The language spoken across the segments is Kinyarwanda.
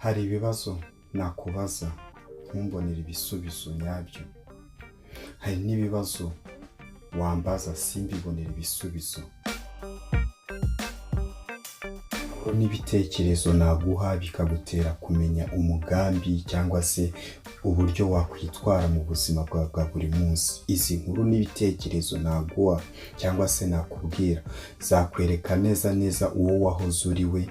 Hari ibibazo nakubaza ntumbonere ibisubizo nyabyo. Hari n'ibibazo wambaza simbibonere ibisubizo. N'ibitekerezo naguha bikagutera kumenya umugambi cyangwa se uburyo wakwitwara mu buzima bwawe bwa buri munsi. Izi nkuru n'ibitekerezo naguha cyangwa se nakubwira zakwereka neza uwo wahoze uri we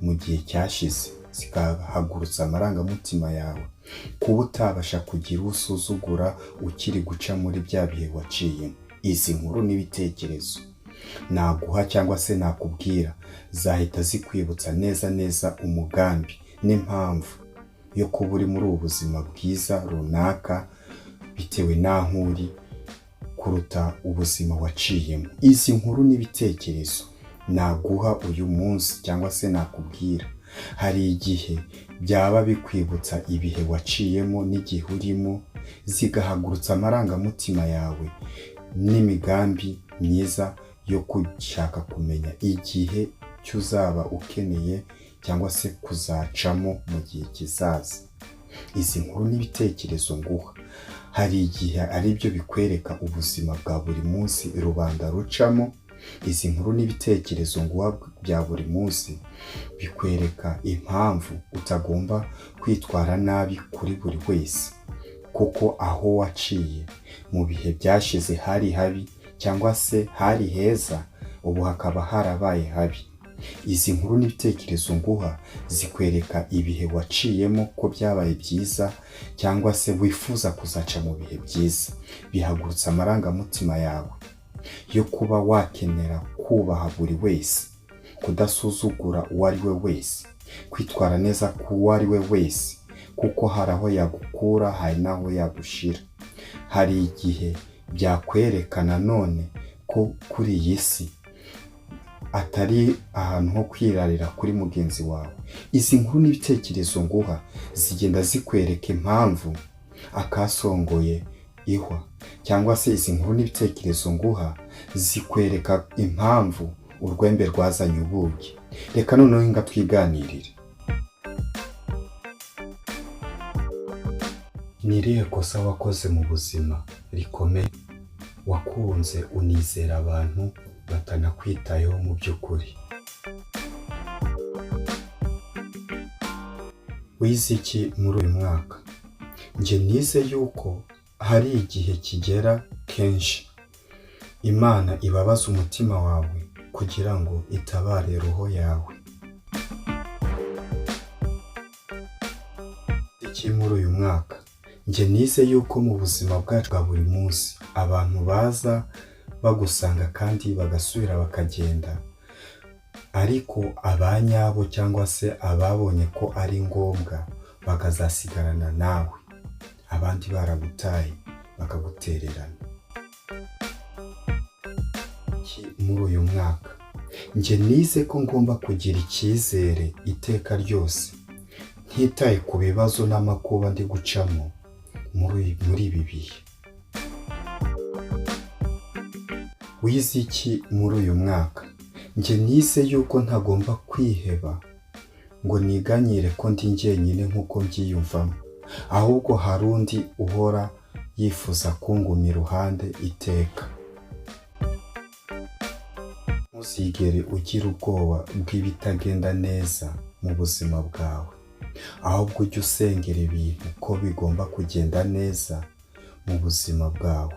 mu gihe cyashize, zikahagurutsa amarangamutima yawe kuba utabasha kugira usuzugura ukiri guca muri bya bihe waciyemo. Izi nkuru n'ibitekerezo naguha cyangwa se nakubwira zahita zikwibutsa neza umugambi n'impamvu yo kuba uri muri ubu buzima bwiza runaka bitewe n'aho uri kuruta ubuzima waciyemo. Izi nkuru n'ibitekerezo naguha uyu munsi cyangwa se nakubwira hari igihe byaba bikwibutsa ibihe waciyemo n'igihe urimo, zigahagurutsa amarangamutima yawe n'imigambi myiza yo gushaka kumenya igihe cyuzaba ukeneye cyangwa se kuzacamo mu gihe kizaza. Izi nkuru n'ibitekerezo nguha hari igihe ari byo bikwereka ubuzima bwa buri munsi rubanda rucamo. Izi nkuru n'ibitekerezo nguha bya buri munsi bikwereka impamvu utagomba kwitwara nabi kuri buri wese, kuko aho waciye mu bihe byashize hari habi cyangwa se hari heza, ubu hakaba harabaye habi. Izi nkuru n'ibitekerezo nguha zikwereka ibihe waciyemo ko byabaye byiza cyangwa se wifuza kuzaca mu bihe byiza. Bihagurutsa amarangamutima yawe yo kuba wakenera kubaha buri wese, kudasuzugura uwo ari we wese, kwitwara neza ku uwo ari we wese, kuko hari aho yagukura hari n'aho yagushira. Hari igihe byakwereka nanone ko kuri iyi si atari ahantu ho kwirarira kuri mugenzi wawe. Izi nkuru n'ibitekerezo nguha zigenda zikwereka impamvu akasongoye ihwa, cyangwa se izi nkuru n'ibitekerezo nguha zikwereka impamvu urwembe rwazanye ubugi. Reka noneho nga twiganirire. Ni irihe kosa wakoze mu buzima rikomeye wakunze unizera abantu batanakwitayeho mu by'ukuri? Wize iki muri uyu mwaka? Njye nize yuko hari igihe kigera kenshi Imana ibabaza umutima wawe kugira ngo itabare roho yawe. Iki muri uyu mwaka njye nize yuko mu buzima bwacu bwa buri munsi abantu baza bagusanga kandi bagasubira bakagenda, ariko abanyabo cyangwa se ababonye ko ari ngombwa bakazasigarana nawe, abandi baragutaye bakagutererana. Muri uyu mwaka njye nize ko ngomba kugira icyizere iteka ryose, ntitaye ku bibazo n'amakuba ndi gucamo muri ibi bihe. Wize iki muri uyu mwaka? Njye nize yuko ntagomba kwiheba ngo niganyire ko ndi njyenyine nk'uko mbyiyumvamo, ahubwo hari undi uhora yifuza kunguma iruhande iteka. Ntuzigere ugira ubwoba bw'ibitagenda neza mu buzima bwawe, ahubwo ujye usengera ibintu ko bigomba kugenda neza mu buzima bwawe.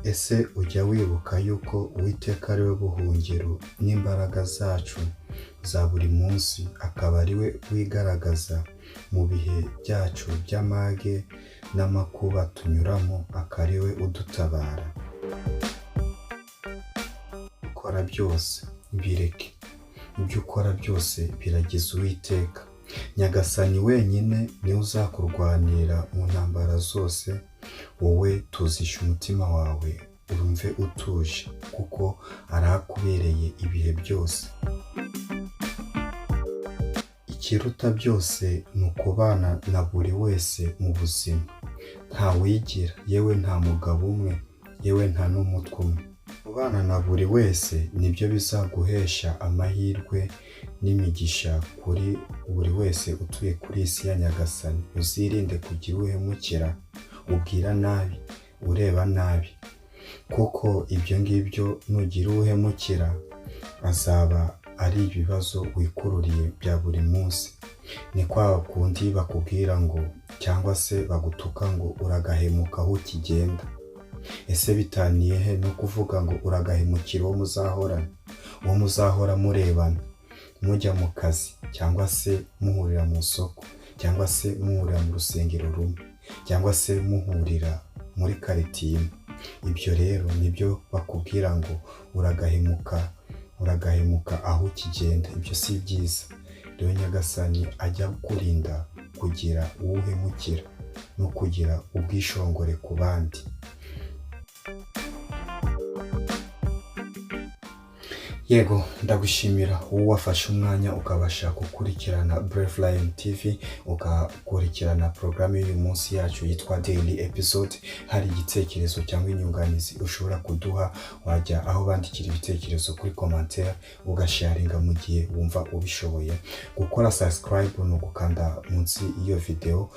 Ese ujya wibuka yuko Uwiteka ari we buhungiro n'imbaraga zacu za buri munsi, akaba ari we wigaragaza mu bihe byacu by'amage n'amakuba tunyuramo, akaba ari we udutabara. Ukora byose bireke, ibyo ukora byose biragize Uwiteka. Nyagasani wenyine niwe uzakurwanira mu ntambara zose, wowe tuzisha umutima wawe urumve utuje, kuko arakubereye ibihe byose. Ikiruta byose ni ukubana na buri wese mu buzima, nta wigira, yewe nta mugabo umwe, yewe nta n'umutwe umwe. kubana na buri wese nibyo bizaguhesha amahirwe n'imigisha kuri buri wese utuye kuri isi ya Nyagasani. Uzirinde kugira uhemukira, ubwira nabi, ureba nabi, kuko ibyo ngibyo nugira uhemukira azaba ari ibibazo wikururiye bya buri munsi. Ni kwa kundi bakubwira ngo cyangwa se bagutuka ngo uragahemuka aho ukigenda. Ese bitaniye he no kuvuga ngo uragahemukira uwo muzahorana, uwo muzahora murebana, mujya mu kazi cyangwa se muhurira mu isoko cyangwa se muhurira mu rusengero rumwe cyangwa se muhurira muri quartier imwe. Ibyo rero nibyo bakubwira ngo uragahemuka aho ukigenda. Ibyo si byiza. Rero Nyagasani ajya kurinda kugira uwuhemukira no kugira ubwishongore ku bandi. Yego, ndagushimira wowe wafashe umwanya ukabasha gukurikirana Brave Lion TV, ugakurikirana porogaramu y'uyu munsi yacu yitwa Daily Episode. Hari igitekerezo cyangwa inyunganizi ushobora kuduha, wajya aho bandikira ibitekerezo kuri commentaire ugasharinga mu gihe wumva ubishoboye. Gukora subscribe ni ugukanda munsi iyo video,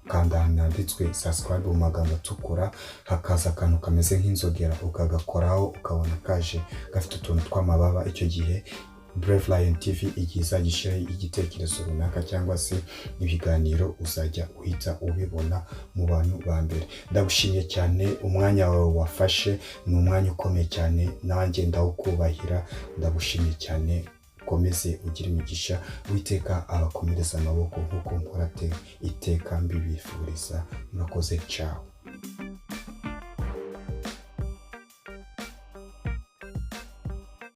kanda handitswe subscribe mu magambo atukura, hakaza akantu kameze nk'inzogera ukagakoraho, ukabona kaje gafite utuntu tw'amababa. Icyo gihe Brave Lion TV igiza gishyiraho igitekerezo runaka cyangwa se ibiganiro, uzajya uhita ubibona mu bantu ba mbere. Ndagushimiye cyane, umwanya wawe wafashe ni umwanya ukomeye cyane, nanjye ndawukubahira. Ndagushimiye cyane, ukomeze ugira imigisha, Uwiteka abakomereza amaboko nk'uko mpora iteka mbibifuriza. Murakoze, ciao.